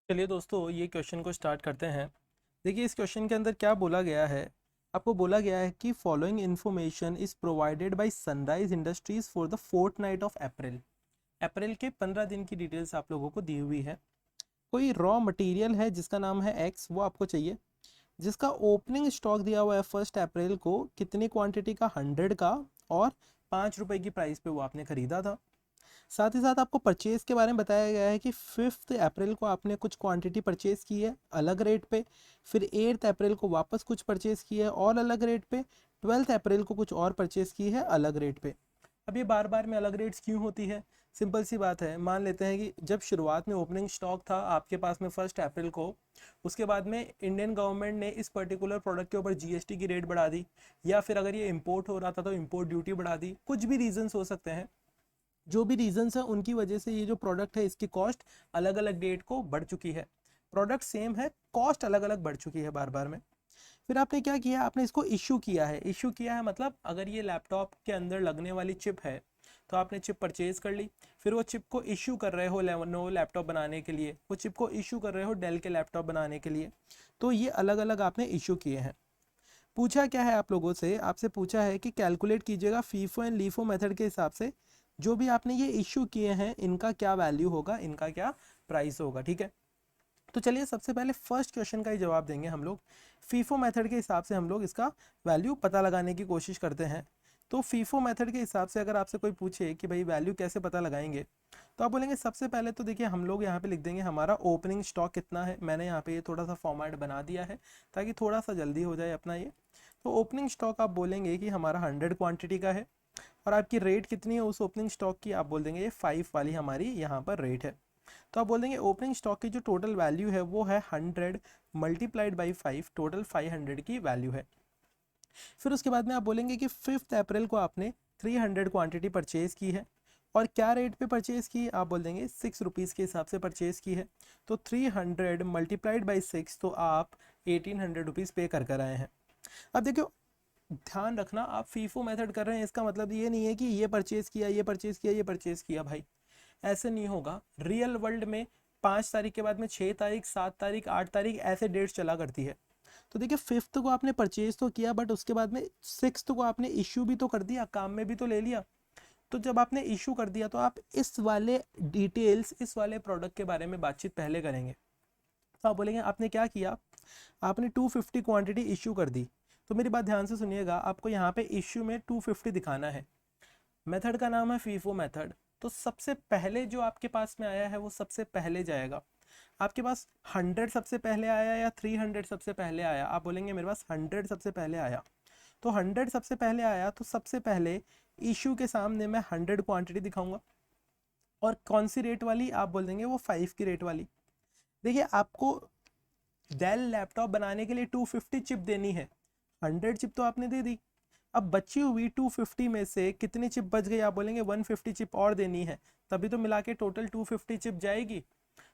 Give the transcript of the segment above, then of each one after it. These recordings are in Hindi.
चलिए दोस्तों, ये क्वेश्चन को स्टार्ट करते हैं। देखिए, इस क्वेश्चन के अंदर क्या बोला गया है। आपको बोला गया है कि following information is provided by Sunrise Industries for the fortnight of April. April के 15 दिन की डिटेल्स आप लोगों को दी हुई है। कोई रॉ मटेरियल है जिसका नाम है एक्स, वो आपको चाहिए, जिसका ओपनिंग स्टॉक दिया हुआ है 1 अप्रैल को, कितनी क्वांटिटी का, 100 का, और 5 रुपए की प्राइस पे वो आपने खरीदा था। साथ ही साथ आपको परचेज के बारे में बताया गया है कि 5 अप्रैल को आपने कुछ क्वांटिटी परचेज की है अलग रेट पे, फिर 8 अप्रैल को वापस कुछ परचेज की है और अलग रेट पे, 12 अप्रैल को कुछ और परचेज की है अलग रेट पे। अब ये बार बार में अलग रेट्स क्यों होती है? सिंपल सी बात है। मान लेते हैं कि जब शुरुआत में ओपनिंग स्टॉक था आपके पास में 1 अप्रैल को, उसके बाद में इंडियन गवर्नमेंट ने इस पर्टिकुलर प्रोडक्ट के ऊपर जीएसटी की रेट बढ़ा दी, या फिर अगर ये इंपोर्ट हो रहा था तो इंपोर्ट ड्यूटी बढ़ा दी। कुछ भी रीजंस हो सकते हैं। जो भी रीजंस है उनकी वजह से ये जो प्रोडक्ट है इसकी कॉस्ट अलग अलग डेट को बढ़ चुकी है। प्रोडक्ट सेम है, कॉस्ट अलग अलग बढ़ चुकी है बार बार में। फिर आपने क्या किया, आपने इसको इशू किया है। इशू किया है मतलब अगर ये लैपटॉप के अंदर लगने वाली चिप है तो आपने चिप परचेज कर ली, फिर वो चिप को इशू कर रहे हो लेनोवो लैपटॉप बनाने के लिए, वो चिप को इशू कर रहे हो डेल के लैपटॉप बनाने के लिए। तो ये अलग अलग आपने इशू किए हैं। पूछा क्या है आप लोगों से, आपसे पूछा है कि कैलकुलेट कीजिएगा फीफो एंड लीफो मेथड के हिसाब से जो भी आपने ये इश्यू किए हैं इनका क्या वैल्यू होगा, इनका क्या प्राइस होगा। ठीक है, तो चलिए सबसे पहले फर्स्ट क्वेश्चन का ही जवाब देंगे हम लोग। फीफो मेथड के हिसाब से हम लोग इसका वैल्यू पता लगाने की कोशिश करते हैं। तो फीफो मेथड के हिसाब से अगर आपसे कोई पूछे कि भाई वैल्यू कैसे पता लगाएंगे, तो आप बोलेंगे सबसे पहले तो देखिए हम लोग यहाँ पे लिख देंगे हमारा ओपनिंग स्टॉक कितना है। मैंने यहाँ पे ये थोड़ा सा फॉर्मेट बना दिया है ताकि थोड़ा सा जल्दी हो जाए अपना ये। तो ओपनिंग स्टॉक आप बोलेंगे कि हमारा 100 क्वांटिटी का है, और आपकी रेट कितनी है उस ओपनिंग स्टॉक की, आप बोल देंगे ये 5 वाली हमारी यहाँ पर रेट है। तो आप बोल देंगे ओपनिंग स्टॉक की जो टोटल वैल्यू है वो है 100 मल्टीप्लाइड बाई 5, टोटल 500 की वैल्यू है। फिर उसके बाद में आप बोलेंगे कि 5 अप्रैल को आपने 300 क्वांटिटी परचेज की है, और क्या रेट पे परचेज की, आप बोल देंगे 6 रुपीज़ के हिसाब से परचेज की है। तो 300 मल्टीप्लाइड बाई 6, तो आप 1800 रुपीज़ पे कर आए हैं। अब देखो, ध्यान रखना, आप फीफो मेथड कर रहे हैं इसका मतलब ये नहीं है कि ये परचेज किया, ये परचेज किया, ये परचेज किया। भाई ऐसे नहीं होगा। रियल वर्ल्ड में 5 तारीख के बाद में 6 तारीख, 7 तारीख, 8 तारीख ऐसे डेट्स चला करती है। तो देखिए, फिफ्थ को आपने परचेज तो किया बट उसके बाद में सिक्स्थ को आपने इश्यू भी तो कर दिया, काम में भी तो ले लिया। तो जब आपने इशू कर दिया तो आप इस वाले डिटेल्स, इस वाले प्रोडक्ट के बारे में बातचीत पहले करेंगे। तो आप बोलेंगे आपने क्या किया, आपने 250 क्वांटिटी इशू कर दी। तो मेरी बात ध्यान से सुनिएगा, आपको यहाँ पे इश्यू में 250 दिखाना है। मेथड का नाम है फीफो मेथड। तो सबसे पहले जो आपके पास में आया है वो सबसे पहले जाएगा। आपके पास 100 सबसे पहले आया या 300 सबसे पहले आया, आप बोलेंगे मेरे पास 100 सबसे पहले आया। तो 100 सबसे पहले आया तो सबसे पहले इशू के सामने मैं 100 क्वांटिटी दिखाऊंगा, और कौन सी रेट वाली, आप बोल देंगे वो 5 की रेट वाली। देखिए, आपको डेल लैपटॉप बनाने के लिए 250 चिप देनी है, 100 चिप तो आपने दे दी। अब बची हुई 250 में से कितनी चिप बच गई, आप बोलेंगे 150 चिप और देनी है, तभी तो मिला के टोटल 250 चिप जाएगी।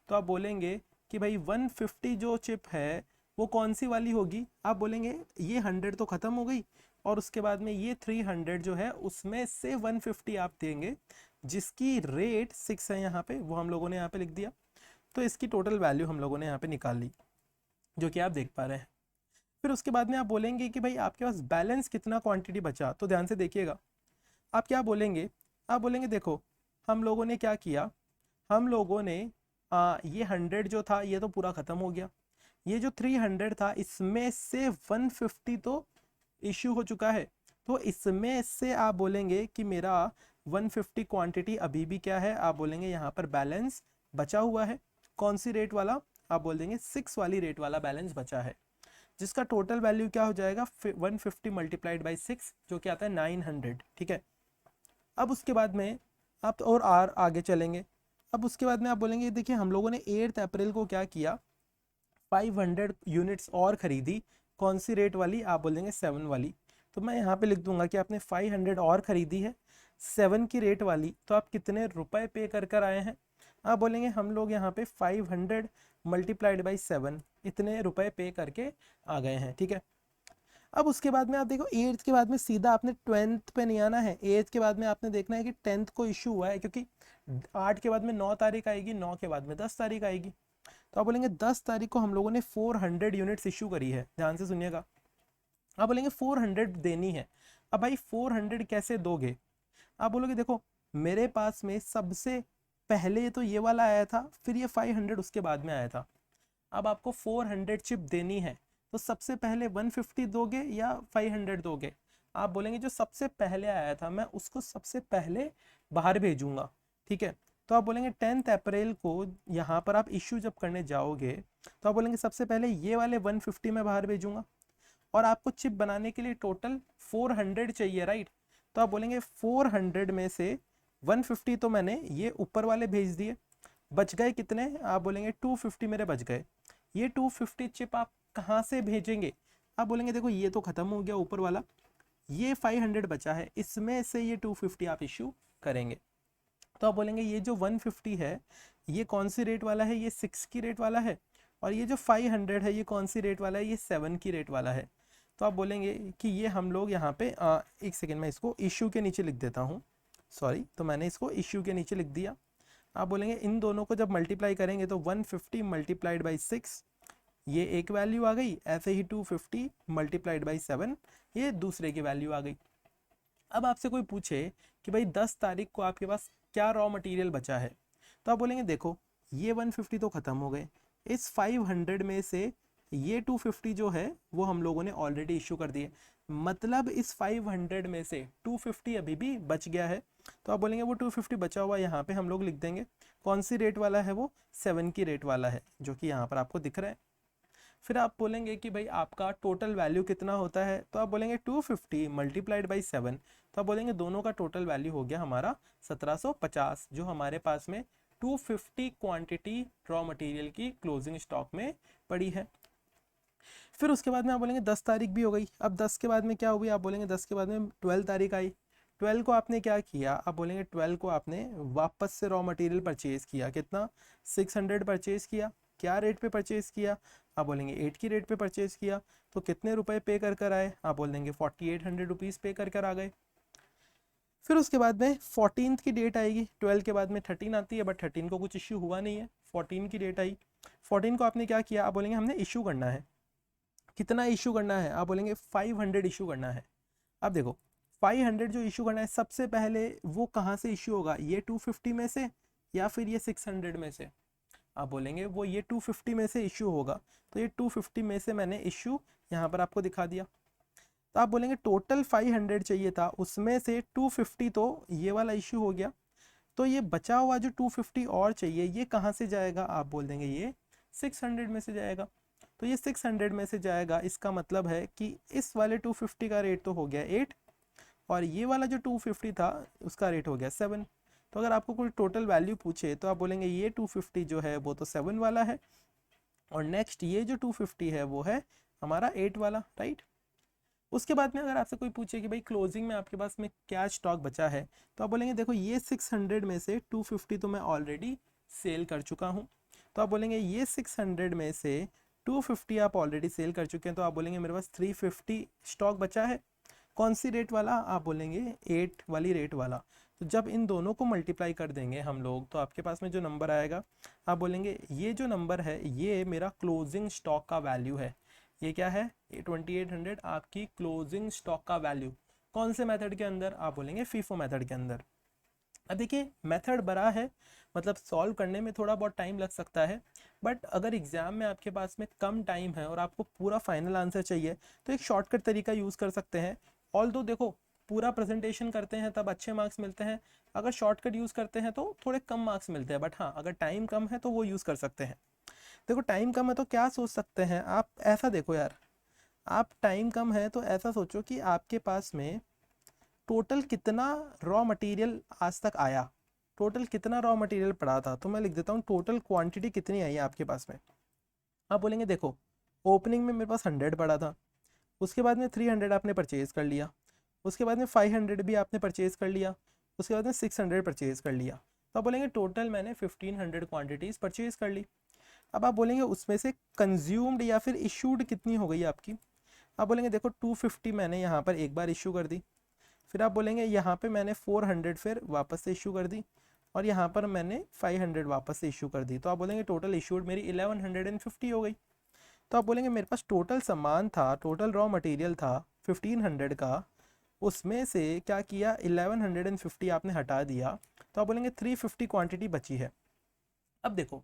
तो आप बोलेंगे कि भाई 150 जो चिप है वो कौन सी वाली होगी, आप बोलेंगे ये 100 तो ख़त्म हो गई, और उसके बाद में ये 300 जो है उसमें से 150 आप देंगे, जिसकी रेट 6 है यहाँ पे, वो हम लोगों ने यहाँ पे लिख दिया। तो इसकी टोटल वैल्यू हम लोगों ने यहाँ पे निकाल ली, जो कि आप देख पा रहे हैं। फिर उसके बाद में आप बोलेंगे कि भाई आपके पास बैलेंस कितना क्वांटिटी बचा। तो ध्यान से देखिएगा, आप क्या बोलेंगे, आप बोलेंगे देखो हम लोगों ने क्या किया, हम लोगों ने ये 100 जो था ये तो पूरा ख़त्म हो गया, ये जो 300 था इसमें से 150 तो इश्यू हो चुका है। तो इसमें से आप बोलेंगे कि मेरा 150 क्वांटिटी अभी भी क्या है, आप बोलेंगे यहाँ पर बैलेंस बचा हुआ है। कौन सी रेट वाला, आप बोल देंगे 6 वाली रेट वाला बैलेंस बचा है, जिसका टोटल वैल्यू क्या हो जाएगा 150 मल्टीप्लाइड बाई 6, जो कि आता है 900। ठीक है, अब उसके बाद में आप और आर आगे चलेंगे। अब उसके बाद में आप बोलेंगे देखिए हम लोगों ने 8 अप्रैल को क्या किया, 500 यूनिट्स और खरीदी। कौन सी रेट वाली, आप बोल देंगे 7 वाली। तो मैं यहाँ पे लिख दूंगा कि आपने 500 और खरीदी है 7 की रेट वाली। तो आप कितने रुपए पे कर आए हैं, आप बोलेंगे हम लोग यहाँ पे 500 मल्टीप्लाइड बाई 7, इतने रुपए पे करके आ गए हैं। ठीक है, अब उसके बाद में आप देखो 8th के बाद में सीधा आपने 12th पे नहीं आना है। 8th के बाद में आपने देखना है कि 10th को इशू हुआ है, क्योंकि 8 के बाद में 9 तारीख आएगी, 9 के बाद में 10 तारीख आएगी। तो आप बोलेंगे 10 तारीख को हम लोगों ने 400 यूनिट्स इशू करी है, ध्यान से सुनिएगा। आप बोलेंगे 400 देनी है। अब भाई 400 कैसे दोगे? आप बोलोगे देखो मेरे पास में सबसे पहले तो ये वाला आया था, फिर ये 500 उसके बाद में आया था। अब आपको 400 चिप देनी है, तो सबसे पहले 150 दोगे या 500 दोगे? आप बोलेंगे जो सबसे पहले आया था मैं उसको सबसे पहले बाहर भेजूंगा, ठीक है। तो आप बोलेंगे 10 अप्रैल को यहाँ पर आप इश्यू जब करने जाओगे तो आप बोलेंगे सबसे पहले ये वाले 150 मैं बाहर भेजूंगा, और आपको चिप बनाने के लिए टोटल 400 चाहिए, राइट। तो आप बोलेंगे 400 में से 150 तो मैंने ये ऊपर वाले भेज दिए, बच गए कितने? आप बोलेंगे 250 मेरे बच गए। ये 250 चिप आप कहाँ से भेजेंगे? आप बोलेंगे देखो ये तो खत्म हो गया ऊपर वाला, ये 500 बचा है, इसमें से ये 250 आप इश्यू करेंगे। तो आप बोलेंगे ये जो 150 है ये कौन सी रेट वाला है? ये 6 की रेट वाला है। और ये जो 500 है ये कौन सी रेट वाला है? ये 7 की रेट वाला है। तो आप बोलेंगे कि ये हम लोग यहाँ पे एक सेकेंड में इसको इश्यू के नीचे लिख देता हूँ, सॉरी। तो मैंने इसको इश्यू के नीचे लिख दिया। आप बोलेंगे इन दोनों को जब मल्टीप्लाई करेंगे तो 150 मल्टीप्लाइड बाई 6 ये एक वैल्यू आ गई, ऐसे ही 250 मल्टीप्लाइड बाई 7 ये दूसरे की वैल्यू आ गई। अब आपसे कोई पूछे कि भाई 10 तारीख को आपके पास क्या रॉ मटेरियल बचा है, तो आप बोलेंगे देखो ये 150 तो ख़त्म हो गए, इस 500 में से ये 250 जो है वो हम लोगों ने ऑलरेडी इशू कर दिए, मतलब इस 500 में से 250 अभी भी बच गया है। तो आप बोलेंगे वो 250 बचा हुआ यहाँ पे हम लोग लिख देंगे, कौन सी रेट वाला है? वो 7 की रेट वाला है, जो कि यहाँ पर आपको दिख रहा है। फिर आप बोलेंगे कि भाई आपका टोटल वैल्यू कितना होता है? तो आप बोलेंगे 250 मल्टीप्लाइड बाई 7। तो आप बोलेंगे दोनों का टोटल वैल्यू हो गया हमारा 1750, जो हमारे पास में 250 क्वांटिटी रॉ मटेरियल की क्लोजिंग स्टॉक में पड़ी है। फिर उसके बाद में आप बोलेंगे 10 तारीख भी हो गई। अब 10 के बाद में क्या हुई? आप बोलेंगे 10 के बाद में 12 तारीख आई। 12 को आपने क्या किया? आप बोलेंगे 12 को आपने वापस से रॉ मटेरियल परचेज किया, कितना? 600 परचेज किया। क्या रेट पे परचेज किया? आप बोलेंगे 8 की रेट पे परचेज किया। तो कितने रुपए पे कर कर आए? आप बोल देंगे 4800 रुपीज़ पे कर कर आ गए। फिर उसके बाद में 14th की डेट आएगी, 12 के बाद में 13 आती है, बट 13 को कुछ इश्यू हुआ नहीं है, 14 की डेट आई। 14 को आपने क्या किया? आप बोलेंगे हमने इशू करना है। कितना इशू करना है? आप बोलेंगे 500 इशू करना है। अब देखो 500 जो इशू करना है सबसे पहले वो कहाँ से इशू होगा? ये 250 में से या फिर ये 600 में से? आप बोलेंगे वो ये 250 में से इशू होगा, तो ये 250 में से मैंने इशू यहाँ पर आपको दिखा दिया। तो आप बोलेंगे टोटल 500 चाहिए था, उसमें से 250 तो ये वाला इशू हो गया, तो ये बचा हुआ जो 250 और चाहिए ये कहाँ से जाएगा? आप बोल देंगे ये 600 में से जाएगा। तो ये 600 में से जाएगा, इसका मतलब है कि इस वाले 250 का रेट तो हो गया 8, और ये वाला जो 250 था उसका रेट हो गया 7। तो अगर आपको कोई टोटल वैल्यू पूछे तो आप बोलेंगे ये 250 जो है वो तो 7 वाला है, और नेक्स्ट ये जो 250 है वो है हमारा 8 वाला, राइट। उसके बाद में अगर आपसे कोई पूछे कि भाई क्लोजिंग में आपके पास में क्या स्टॉक बचा है, तो आप बोलेंगे देखो ये 600 में से 250 तो मैं ऑलरेडी सेल कर चुका हूँ। तो आप बोलेंगे ये 600 में से 250 आप ऑलरेडी सेल कर चुके हैं, तो आप बोलेंगे मेरे पास 350 स्टॉक बचा है। कौन सी रेट वाला? आप बोलेंगे 8 वाली रेट वाला। तो जब इन दोनों को मल्टीप्लाई कर देंगे हम लोग तो आपके पास में जो नंबर आएगा, आप बोलेंगे ये जो नंबर है ये मेरा क्लोजिंग स्टॉक का वैल्यू है। ये क्या है? ये 2800 आपकी क्लोजिंग स्टॉक का वैल्यू। कौन से मेथड के अंदर? आप बोलेंगे फीफो मेथड के अंदर। अब देखिए मेथड बड़ा है, मतलब सॉल्व करने में थोड़ा बहुत टाइम लग सकता है, बट अगर एग्जाम में आपके पास में कम टाइम है और आपको पूरा फाइनल आंसर चाहिए तो एक शॉर्टकट तरीका यूज़ कर सकते हैं। ऑल दो देखो पूरा प्रेजेंटेशन करते हैं तब अच्छे मार्क्स मिलते हैं, अगर शॉर्टकट यूज़ करते हैं तो थोड़े कम मार्क्स मिलते हैं, बट हाँ अगर टाइम कम है तो वो यूज़ कर सकते हैं। देखो टाइम कम है तो क्या सोच सकते हैं आप? ऐसा देखो यार, आप टाइम कम है तो ऐसा सोचो कि आपके पास में टोटल कितना रॉ मटेरियल आज तक आया, टोटल कितना रॉ मटेरियल पड़ा था। तो मैं लिख देता हूँ टोटल क्वांटिटी कितनी आई है आपके पास में। आप बोलेंगे देखो ओपनिंग में मेरे पास 100 पड़ा था, उसके बाद में 300 आपने परचेज़ कर लिया, उसके बाद में 500 भी आपने परचेज़ कर लिया, उसके बाद में 600 परचेज़ कर लिया। तो आप बोलेंगे टोटल मैंने 1500 क्वांटिटीज़ परचेज़ कर ली। अब आप बोलेंगे उसमें से कंज्यूम्ड या फिर इशूड कितनी हो गई आपकी? आप बोलेंगे देखो 250 मैंने यहाँ पर एक बार इशू कर दी, फिर आप बोलेंगे यहाँ पे मैंने 400 फिर वापस से इशू कर दी, और यहाँ पर मैंने 500 वापस से इशू कर दी, तो आप बोलेंगे टोटल इशूड मेरी 1150 हो गई। तो आप बोलेंगे मेरे पास टोटल सामान था, टोटल रॉ मटेरियल था 1500 का, उसमें से क्या किया 1150 आपने हटा दिया, तो आप बोलेंगे 350 क्वांटिटी बची है। अब देखो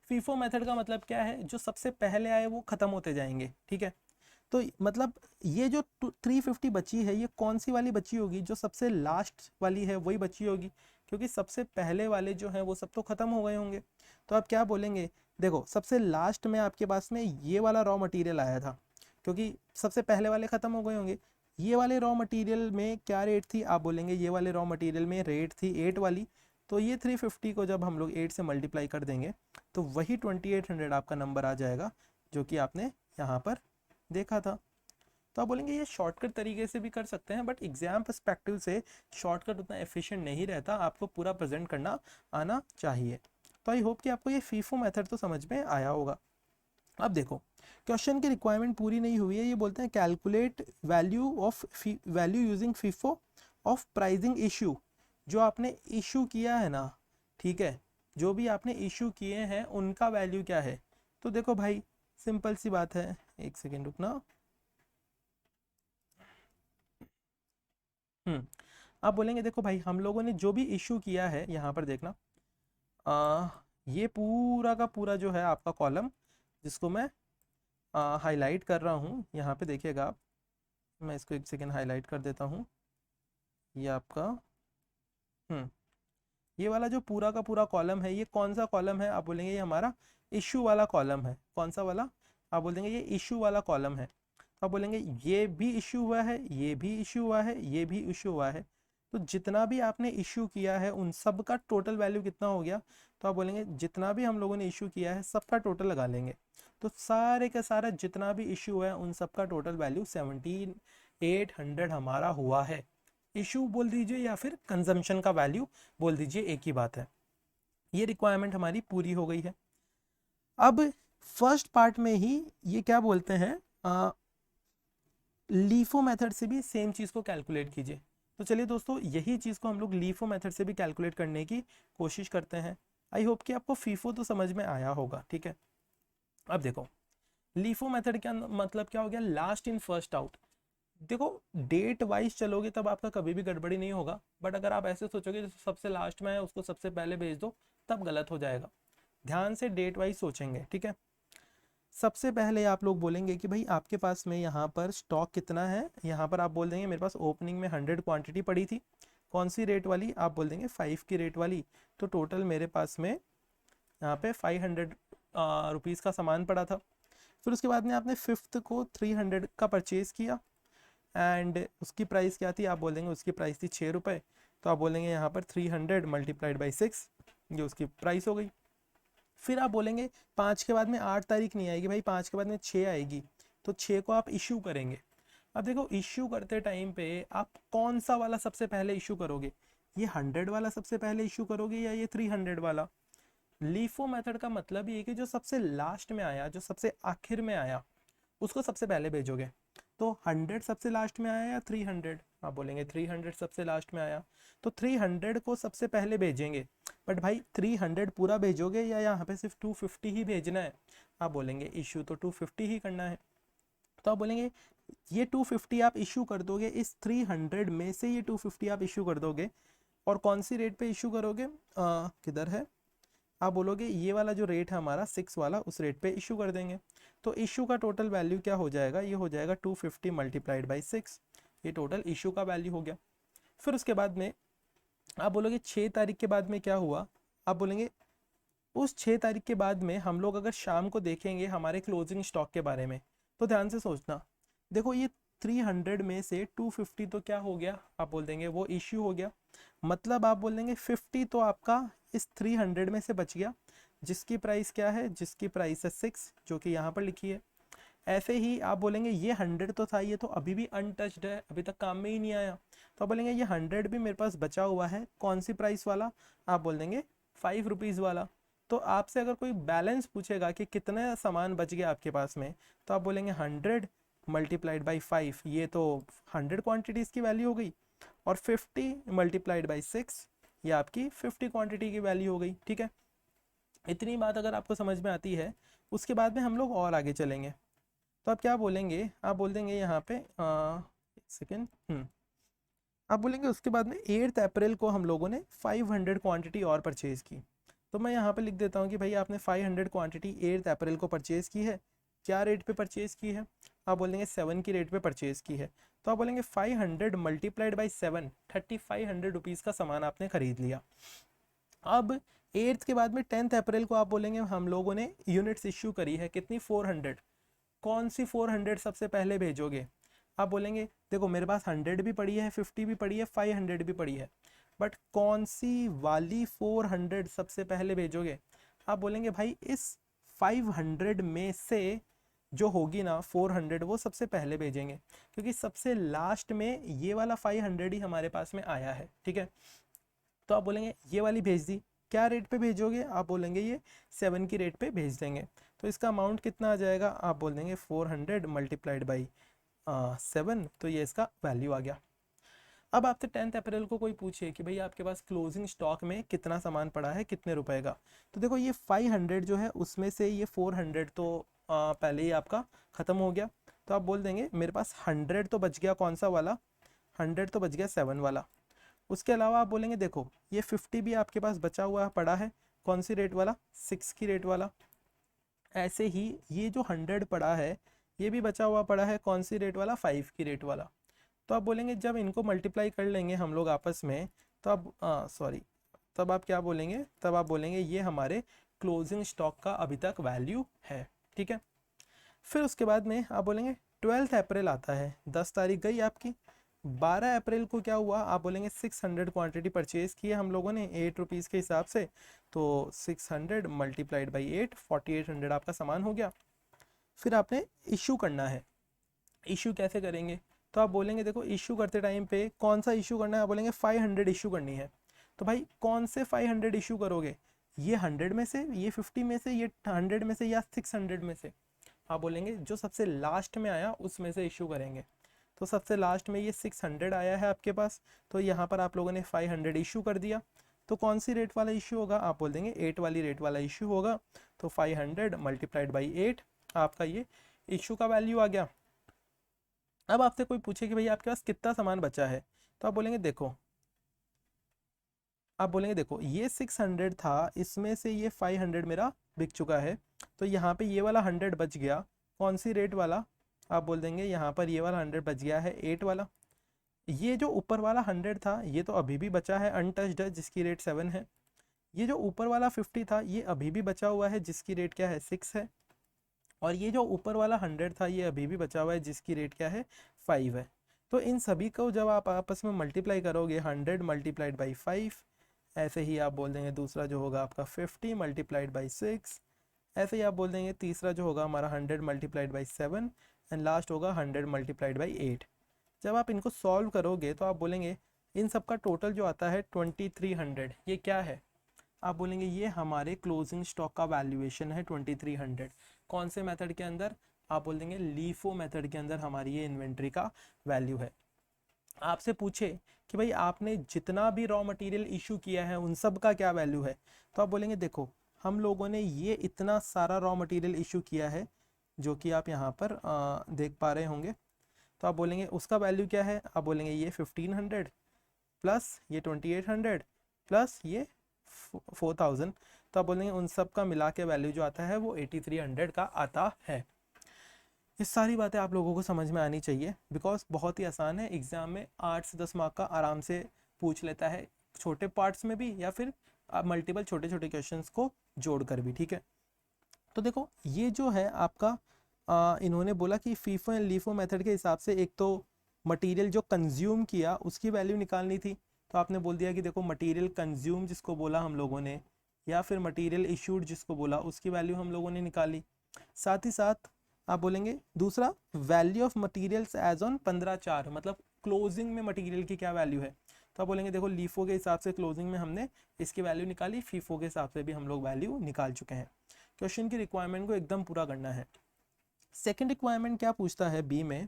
फीफो मेथड का मतलब क्या है, जो सबसे पहले आए वो खत्म होते जाएंगे, ठीक है। तो मतलब ये जो 350 बची है, ये कौन सी वाली बची होगी, जो सबसे लास्ट वाली है वही बची होगी, क्योंकि सबसे पहले वाले जो हैं वो सब तो खत्म हो गए होंगे। तो आप क्या बोलेंगे, देखो सबसे लास्ट में आपके पास में ये वाला रॉ मटेरियल आया था, क्योंकि सबसे पहले वाले खत्म हो गए होंगे। ये वाले रॉ मटेरियल में क्या रेट थी, आप बोलेंगे ये वाले रॉ मटेरियल में रेट थी 8 वाली, तो ये 350 को जब हम लोग 8 से मल्टीप्लाई कर देंगे तो वही 2800 आपका नंबर आ जाएगा, जो कि आपने यहाँ पर देखा था। तो आप बोलेंगे ये शॉर्टकट तरीके से भी कर सकते हैं, बट एग्जाम पर्सपेक्टिव से शॉर्टकट उतना एफिशिएंट नहीं रहता, आपको पूरा प्रेजेंट करना आना चाहिए। तो आई होप कि आपको ये फीफो मेथड तो समझ में आया होगा। अब देखो क्वेश्चन की रिक्वायरमेंट पूरी नहीं हुई है, ये बोलते हैं calculate value using FIFO of pricing issue. जो आपने इशू किया है ना, ठीक है, जो भी आपने इशू किए हैं उनका वैल्यू क्या है। तो देखो भाई सिंपल सी बात है, एक सेकेंड रुकना। आप बोलेंगे देखो भाई हम लोगों ने जो भी इशू किया है, यहाँ पर देखना आ, ये पूरा का पूरा जो है आपका कॉलम, जिसको मैं हाईलाइट कर रहा हूँ, यहाँ पे देखिएगा आप, मैं इसको एक सेकेंड हाईलाइट कर देता हूँ। ये आपका ये वाला जो पूरा का पूरा कॉलम है, ये कौन सा कॉलम है, आप बोलेंगे ये हमारा इशू वाला कॉलम है। कौन सा वाला, आप बोल देंगे ये इशू वाला कॉलम है। तो आप बोलेंगे ये भी इशू हुआ है, ये भी इशू हुआ है, ये भी इशू हुआ है। तो जितना भी आपने इशू किया है उन सब का टोटल वैल्यू कितना हो गया, तो आप बोलेंगे जितना भी हम लोगों ने इशू किया है सबका टोटल लगा लेंगे। तो सारे का सारा जितना भी इशू हुआ है उन सब का टोटल वैल्यू 17,800 हमारा हुआ है। इशू बोल दीजिए या फिर कंजम्पशन का वैल्यू बोल दीजिए, एक ही बात है। ये रिक्वायरमेंट हमारी पूरी हो गई है। अब फर्स्ट पार्ट में ही ये क्या बोलते हैं, लीफो मेथड से भी सेम चीज़ को कैलकुलेट कीजिए। तो चलिए दोस्तों यही चीज़ को हम लोग लीफो मेथड से भी कैलकुलेट करने की कोशिश करते हैं। आई होप कि आपको फीफो तो समझ में आया होगा, ठीक है। अब देखो लीफो मेथड का मतलब क्या हो गया, लास्ट इन फर्स्ट आउट। देखो डेट वाइज चलोगे तब आपका कभी भी गड़बड़ी नहीं होगा, बट अगर आप ऐसे सोचोगे जो सबसे लास्ट में है उसको सबसे पहले भेज दो, तब गलत हो जाएगा। ध्यान से डेट वाइज सोचेंगे, ठीक है। सबसे पहले आप लोग बोलेंगे कि भाई आपके पास में यहाँ पर स्टॉक कितना है, यहाँ पर आप बोल देंगे मेरे पास ओपनिंग में 100 क्वांटिटी पड़ी थी। कौन सी रेट वाली, आप बोल देंगे 5 की रेट वाली। तो टोटल मेरे पास में यहाँ पे 500 रुपीज़ का सामान पड़ा था। फिर उसके बाद में आपने फिफ्थ को 300 का परचेज़ किया, एंड उसकी प्राइस क्या थी, आप बोलेंगे उसकी प्राइस थी 6 रुपये। तो आप बोलेंगे यहाँ पर 300 मल्टीप्लाइड बाई 6, ये उसकी प्राइस हो गई। फिर आप बोलेंगे 5 के बाद में 8 तारीख नहीं आएगी भाई, 5 के बाद में 6 आएगी, तो 6 को आप इशू करेंगे। अब देखो इशू करते टाइम पे आप कौन सा वाला सबसे पहले इशू करोगे, ये 100 वाला सबसे पहले इशू करोगे या ये 300 वाला। लीफो मेथड का मतलब ये है कि जो सबसे लास्ट में आया, जो सबसे आखिर में आया, उसको सबसे पहले भेजोगे। तो 100 सबसे लास्ट में आया या 300, आप बोलेंगे 300 सबसे लास्ट में आया, तो 300 को सबसे पहले भेजेंगे। बट भाई 300 पूरा भेजोगे या यहाँ पे सिर्फ 250 ही भेजना है, आप बोलेंगे इशू तो 250 ही करना है। तो आप बोलेंगे ये 250 आप इशू कर दोगे, इस 300 में से ये 250 आप इशू कर दोगे। और कौन सी रेट पे इशू करोगे, किधर है, आप बोलोगे ये वाला जो रेट है हमारा 6 वाला, उस रेट पे इशू कर देंगे। तो इशू का टोटल वैल्यू क्या हो जाएगा, ये हो जाएगा 250 मल्टीप्लाइड बाई 6, ये टोटल इशू का वैल्यू हो गया। फिर उसके बाद में आप बोलोगे 6 तारीख के बाद में क्या हुआ, आप बोलेंगे उस 6 तारीख के बाद में हम लोग अगर शाम को देखेंगे हमारे क्लोजिंग स्टॉक के बारे में, तो ध्यान से सोचना। देखो ये 300 में से 250 तो क्या हो गया, आप बोल देंगे वो इश्यू हो गया। मतलब आप बोल देंगे 50 तो आपका इस 300 में से बच गया, जिसकी प्राइस क्या है, जिसकी प्राइस है 6, जो कि यहाँ पर लिखी है। ऐसे ही आप बोलेंगे ये 100 तो था, ये तो अभी भी अनटच्ड है, अभी तक काम में ही नहीं आया। तो आप बोलेंगे ये 100 भी मेरे पास बचा हुआ है, कौन सी प्राइस वाला, आप बोल देंगे 5 रुपीज़ वाला। तो आपसे अगर कोई बैलेंस पूछेगा कि कितना सामान बच गया आपके पास में, तो आप बोलेंगे 100 मल्टीप्लाइड बाई 5, ये तो 100 क्वान्टिटीज़ की वैल्यू हो गई, और 50 मल्टीप्लाइड बाई 6, ये आपकी 50 क्वांटिटी की वैल्यू हो गई, ठीक है। इतनी बात अगर आपको समझ में आती है, उसके बाद में हम लोग और आगे चलेंगे। तो आप क्या बोलेंगे, आप बोल देंगे यहाँ पे सेकेंड आप बोलेंगे उसके बाद में 8 अप्रैल को हम लोगों ने 500 क्वांटिटी और परचेज़ की। तो मैं यहाँ पे लिख देता हूँ कि भाई आपने 500 क्वांटिटी 8 अप्रैल को परचेज़ की है। क्या रेट पे परचेज़ की है, आप बोलेंगे 7 की रेट पे परचेज़ की है। तो आप बोलेंगे 500 मल्टीप्लाइड बाई 7, 3500 रुपीज़ का सामान आपने खरीद लिया। अब 8th के बाद में 10th अप्रैल को आप बोलेंगे हम लोगों ने यूनिट्स इश्यू करी है, कितनी 400। कौन सी 400 सबसे पहले भेजोगे, आप बोलेंगे देखो मेरे पास 100 भी पड़ी है, 50 भी पड़ी है, 500 भी पड़ी है, बट कौन सी वाली 400 सबसे पहले भेजोगे। आप बोलेंगे भाई इस 500 में से जो होगी ना 400 वो सबसे पहले भेजेंगे, क्योंकि सबसे लास्ट में ये वाला 500 ही हमारे पास में आया है, ठीक है। तो आप बोलेंगे ये वाली भेज दी। क्या रेट पे भेजोगे, आप बोलेंगे ये 7 की रेट पे भेज देंगे। तो इसका अमाउंट कितना आ जाएगा, आप बोल देंगे 400 मल्टीप्लाइड बाई 7, तो ये इसका वैल्यू आ गया। अब आपसे 10th अप्रैल को कोई पूछे कि भाई आपके पास क्लोजिंग स्टॉक में कितना सामान पड़ा है, कितने रुपए का, तो देखो ये 500 जो है उसमें से ये 400 तो पहले ही आपका ख़त्म हो गया। तो आप बोल देंगे मेरे पास 100 तो बच गया, कौन सा वाला, 100 तो बच गया 7 वाला। उसके अलावा आप बोलेंगे देखो ये 50 भी आपके पास बचा हुआ पड़ा है, कौन सी रेट वाला, 6 की रेट वाला। ऐसे ही ये जो 100 पड़ा है ये भी बचा हुआ पड़ा है, कौन सी रेट वाला, 5 की रेट वाला। तो आप बोलेंगे जब इनको मल्टीप्लाई कर लेंगे हम लोग आपस में, तो अब सॉरी तब आप क्या बोलेंगे, तब आप बोलेंगे ये हमारे क्लोजिंग स्टॉक का अभी तक वैल्यू है, ठीक है। फिर उसके बाद में आप बोलेंगे 12th अप्रैल आता है, 10 तारीख गई आपकी। 12 अप्रैल को क्या हुआ, आप बोलेंगे 600 क्वांटिटी परचेज की है हम लोगों ने 8 रुपीज़ के हिसाब से। तो 600 मल्टीप्लाइड बाई 8, 4800 आपका सामान हो गया। फिर आपने इशू करना है। इशू कैसे करेंगे, तो आप बोलेंगे देखो इशू करते टाइम पे कौन सा इशू करना है, आप बोलेंगे 500 इशू करनी है। तो भाई कौन से 500 इशू करोगे, ये 100 में से, ये 50 में से, ये 100 में से, या 600 में से। आप बोलेंगे जो सबसे लास्ट में आया उसमें से इशू करेंगे। तो सबसे लास्ट में ये 600 आया है आपके पास, तो यहाँ पर आप लोगों ने 500 इशू कर दिया। तो कौन सी रेट वाला इशू होगा, आप बोल देंगे 8 वाली रेट वाला इशू होगा। तो 500 मल्टीप्लाइड बाई 8 आपका ये इशू का वैल्यू आ गया। अब आपसे कोई पूछे कि भाई आपके पास कितना सामान बचा है, तो आप बोलेंगे देखो, आप बोलेंगे देखो ये 600 था, इसमें से ये 500 मेरा बिक चुका है। तो यहाँ पे ये वाला 100 बच गया, कौन सी रेट वाला, आप बोल देंगे यहाँ पर ये वाला 100 बच गया है 8 वाला। ये जो ऊपर वाला 100 था ये तो अभी भी बचा है अनटच्ड है, जिसकी रेट 7 है। ये जो ऊपर वाला 50 था ये अभी भी बचा हुआ है, जिसकी रेट क्या है, 6 है। और ये जो ऊपर वाला 100 था ये अभी भी बचा हुआ है, जिसकी रेट क्या है, 5 है। तो इन सभी को जब आप आपस में मल्टीप्लाई करोगे 100 मल्टीप्लाइड बाई 5, ऐसे ही आप बोल देंगे दूसरा जो होगा आपका 50 मल्टीप्लाइड बाई 6, ऐसे ही आप बोल देंगे तीसरा जो होगा हमारा 100 मल्टीप्लाइड बाई 7, एंड लास्ट होगा 100 मल्टीप्लाइड बाई 8। जब आप इनको सॉल्व करोगे तो आप बोलेंगे इन सब का टोटल जो आता है 2300, ये क्या है, आप बोलेंगे ये हमारे क्लोजिंग स्टॉक का वैल्यूएशन है 2300। कौन से मेथड के अंदर, आप बोल देंगे लीफो मेथड के अंदर हमारी ये इन्वेंट्री का वैल्यू है। आपसे पूछे कि भाई आपने जितना भी रॉ मटेरियल इशू किया है उन सब का क्या वैल्यू है, तो आप बोलेंगे देखो हम लोगों ने ये इतना सारा रॉ मटेरियल इशू किया है, जो कि आप यहाँ पर देख पा रहे होंगे। तो आप बोलेंगे उसका वैल्यू क्या है, आप बोलेंगे ये 1500 प्लस ये 2800 प्लस ये 4000। तो आप बोलेंगे उन सब का मिला के वैल्यू जो आता है वो 8300 का आता है। ये सारी बातें आप लोगों को समझ में आनी चाहिए, बिकॉज बहुत ही आसान है, एग्जाम में 8 से 10 मार्क का आराम से पूछ लेता है, छोटे पार्ट्स में भी या फिर मल्टीपल छोटे छोटे क्वेश्चंस को जोड़कर भी, ठीक है। तो देखो ये जो है आपका इन्होंने बोला कि फीफो एंड लीफो मेथड के हिसाब से एक तो मटेरियल जो कंज्यूम किया उसकी वैल्यू निकालनी थी। तो आपने बोल दिया कि देखो मटेरियल कंज्यूम जिसको बोला हम लोगों ने, या फिर मटेरियल इशूड जिसको बोला, उसकी वैल्यू हम लोगों ने निकाली। साथ ही साथ आप बोलेंगे दूसरा value of materials as on 15/4, मतलब क्लोजिंग में मटेरियल की क्या वैल्यू है। तो आप बोलेंगे देखो लीफो के हिसाब से क्लोजिंग में हमने इसकी वैल्यू निकाली, फीफो के हिसाब से भी हम लोग वैल्यू निकाल चुके हैं। क्वेश्चन की रिक्वायरमेंट को एकदम पूरा करना है। सेकंड रिक्वायरमेंट क्या पूछता है बी में,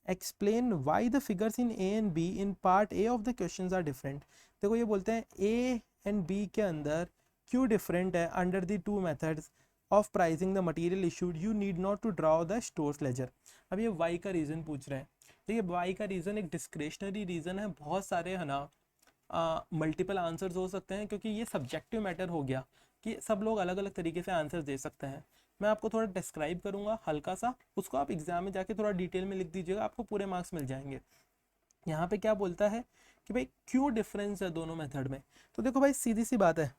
explain why the figures in A and B in part A of the questions are different. देखो ये बोलते हैं ए एंड बी के अंदर क्यों डिफरेंट है, under the two methods of pricing the material issued you need not to draw the stores ledger. अब ये वाई का रीज़न पूछ रहे हैं। देखिए वाई का रीज़न एक डिस्क्रिशनरी रीज़न है, बहुत सारे है ना मल्टीपल आंसर्स हो सकते हैं, क्योंकि ये सब्जेक्टिव मैटर हो गया कि सब लोग अलग अलग तरीके से आंसर्स दे सकते हैं। मैं आपको थोड़ा डिस्क्राइब करूंगा हल्का सा, उसको आप एग्जाम में जाके थोड़ा डिटेल में लिख दीजिएगा, आपको पूरे मार्क्स मिल जाएंगे। यहाँ पे क्या बोलता है कि भाई क्यों डिफरेंस है दोनों मेथड में। तो देखो भाई सीधी सी बात है,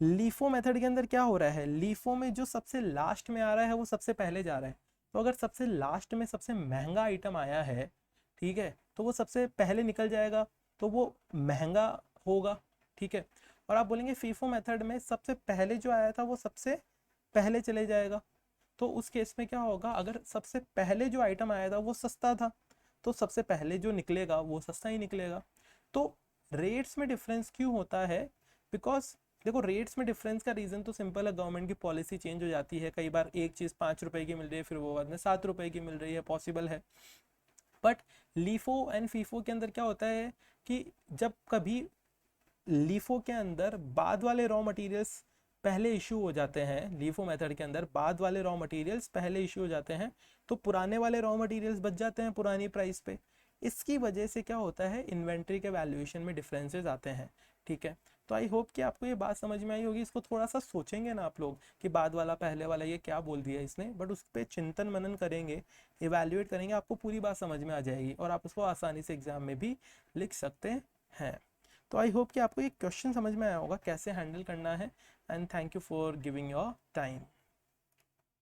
लीफो मेथड के अंदर क्या हो रहा है, लीफो में जो सबसे लास्ट में आ रहा है वो सबसे पहले जा रहा है। तो अगर सबसे लास्ट में सबसे महंगा आइटम आया है, ठीक है, तो वो सबसे पहले निकल जाएगा, तो वो महंगा होगा, ठीक है। और आप बोलेंगे फीफो मेथड में सबसे पहले जो आया था वो सबसे पहले चले जाएगा। तो उस केस में क्या होगा, अगर सबसे पहले जो आइटम आया था वो सस्ता था, तो सबसे पहले जो निकलेगा वो सस्ता ही निकलेगा। तो रेट्स में डिफरेंस क्यों होता है, बिकॉज देखो रेट्स में डिफरेंस का रीज़न तो सिंपल है, गवर्नमेंट की पॉलिसी चेंज हो जाती है, कई बार एक चीज़ 5 रुपए की मिल रही है फिर वो बाद में 7 रुपए की मिल रही है, पॉसिबल है। बट लीफो एंड फीफो के अंदर क्या होता है कि जब कभी लीफो के अंदर बाद वाले रॉ मटेरियल्स पहले इशू हो जाते हैं, लीफो मेथड के अंदर बाद वाले रॉ मटेरियल्स पहले इशू हो जाते हैं, तो पुराने वाले रॉ मटेरियल्स बच जाते हैं पुरानी प्राइस पे। इसकी वजह से क्या होता है, इन्वेंट्री के वैल्यूएशन में डिफरेंसेस आते हैं, ठीक है। तो आई होप कि आपको ये बात समझ में आई होगी। इसको थोड़ा सा सोचेंगे ना आप लोग कि बाद वाला पहले वाला ये क्या बोल दिया इसने, बट उस पर चिंतन मनन करेंगे, इवेल्युएट करेंगे, आपको पूरी बात समझ में आ जाएगी और आप उसको आसानी से एग्जाम में भी लिख सकते हैं। तो आई होप कि आपको ये क्वेश्चन समझ में आया होगा कैसे हैंडल करना है, and thank you for giving your time.